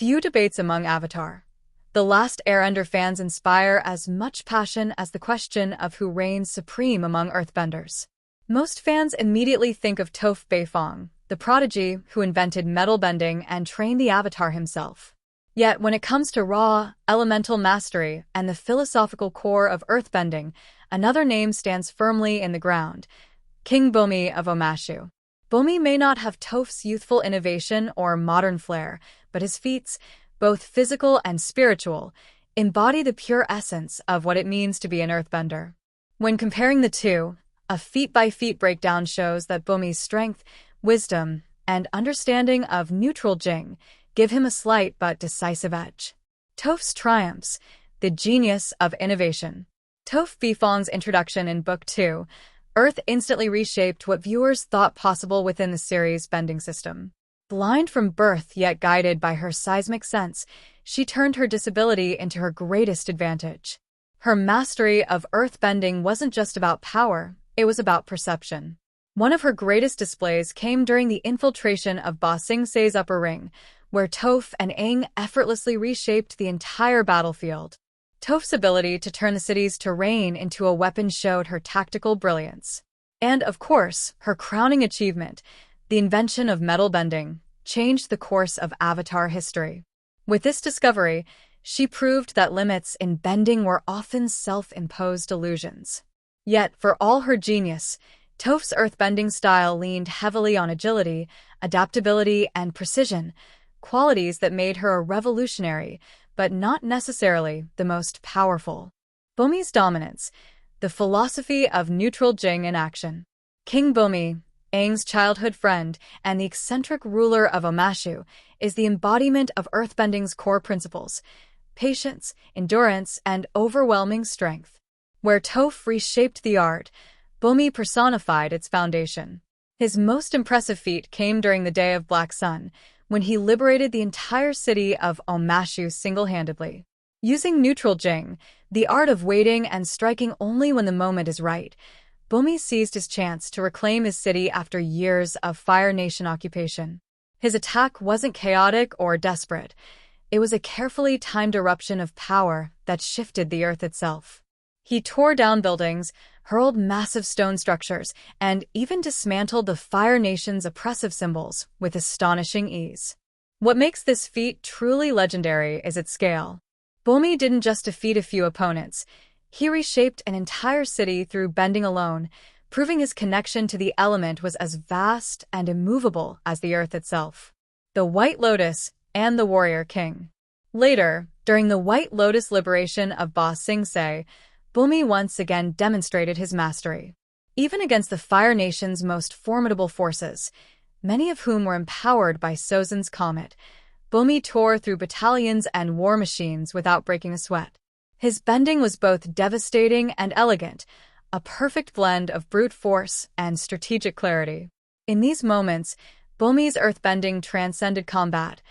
few debates among Avatar. The Last Airbender fans inspire as much passion as the question of who reigns supreme among Earthbenders. Most fans immediately think of Toph Beifong, the prodigy who invented metal bending and trained the Avatar himself. Yet when it comes to raw, elemental mastery and the philosophical core of earthbending, another name stands firmly in the ground: King Bumi of Omashu. Bumi may not have Toph's youthful innovation or modern flair, but his feats, both physical and spiritual, embody the pure essence of what it means to be an earthbender. When comparing the two, a feat-by-feat breakdown shows that Bumi's strength, wisdom, and understanding of neutral Jing give him a slight but decisive edge. Toph's triumphs, the genius of innovation. Toph Beifong's introduction in Book 2, Earth, instantly reshaped what viewers thought possible within the series' bending system. Blind from birth yet guided by her seismic sense, she turned her disability into her greatest advantage. Her mastery of earthbending wasn't just about power, it was about perception. One of her greatest displays came during the infiltration of Ba Sing Se's upper ring, where Toph and Aang effortlessly reshaped the entire battlefield. Toph's ability to turn the city's terrain into a weapon showed her tactical brilliance. And, of course, her crowning achievement, the invention of metal bending, changed the course of Avatar history. With this discovery, she proved that limits in bending were often self-imposed illusions. Yet, for all her genius, Toph's earthbending style leaned heavily on agility, adaptability, and precision, qualities that made her a revolutionary, but not necessarily the most powerful. Bumi's dominance, the philosophy of neutral Jing in action. King Bumi, Aang's childhood friend and the eccentric ruler of Omashu, is the embodiment of earthbending's core principles: patience, endurance, and overwhelming strength. Where Toph reshaped the art, Bumi personified its foundation. His most impressive feat came during the Day of Black Sun, when he liberated the entire city of Omashu single-handedly. Using neutral Jing, the art of waiting and striking only when the moment is right, Bumi seized his chance to reclaim his city after years of Fire Nation occupation. His attack wasn't chaotic or desperate. It was a carefully timed eruption of power that shifted the earth itself. He tore down buildings, hurled massive stone structures, and even dismantled the Fire Nation's oppressive symbols with astonishing ease. What makes this feat truly legendary is its scale. Bumi didn't just defeat a few opponents. He reshaped an entire city through bending alone, proving his connection to the element was as vast and immovable as the earth itself. The White Lotus and the Warrior King. Later, during the White Lotus liberation of Ba Sing Se, Bumi once again demonstrated his mastery. Even against the Fire Nation's most formidable forces, many of whom were empowered by Sozin's comet, Bumi tore through battalions and war machines without breaking a sweat. His bending was both devastating and elegant, a perfect blend of brute force and strategic clarity. In these moments, Bumi's earthbending transcended combat.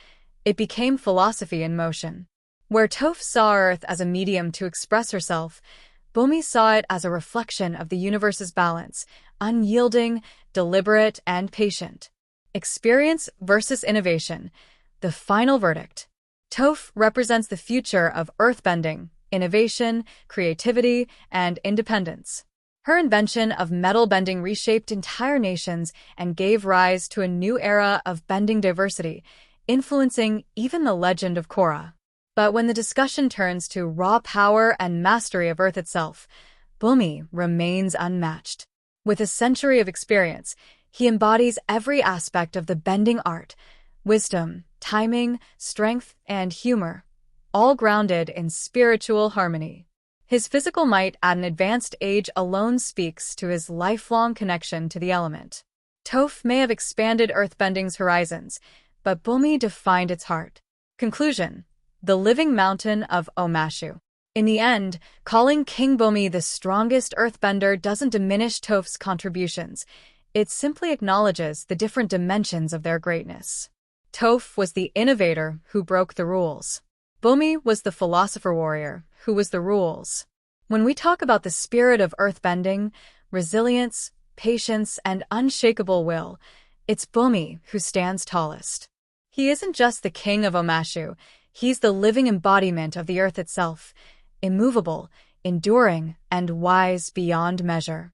It became philosophy in motion. Where Toph saw Earth as a medium to express herself, Bumi saw it as a reflection of the universe's balance, unyielding, deliberate, and patient. Experience versus innovation, the final verdict. Toph represents the future of earthbending, innovation, creativity, and independence. Her invention of metal bending reshaped entire nations and gave rise to a new era of bending diversity, influencing even the legend of Korra. But when the discussion turns to raw power and mastery of Earth itself, Bumi remains unmatched. With a century of experience, he embodies every aspect of the bending art: wisdom, timing, strength, and humor, all grounded in spiritual harmony. His physical might at an advanced age alone speaks to his lifelong connection to the element. Toph may have expanded earthbending's horizons, but Bumi defined its heart. Conclusion: the living mountain of Omashu. In the end, calling King Bumi the strongest earthbender doesn't diminish Toph's contributions. It simply acknowledges the different dimensions of their greatness. Toph was the innovator who broke the rules. Bumi was the philosopher warrior who was the rules. When we talk about the spirit of earthbending, resilience, patience, and unshakable will, it's Bumi who stands tallest. He isn't just the king of Omashu, he's the living embodiment of the earth itself, immovable, enduring, and wise beyond measure.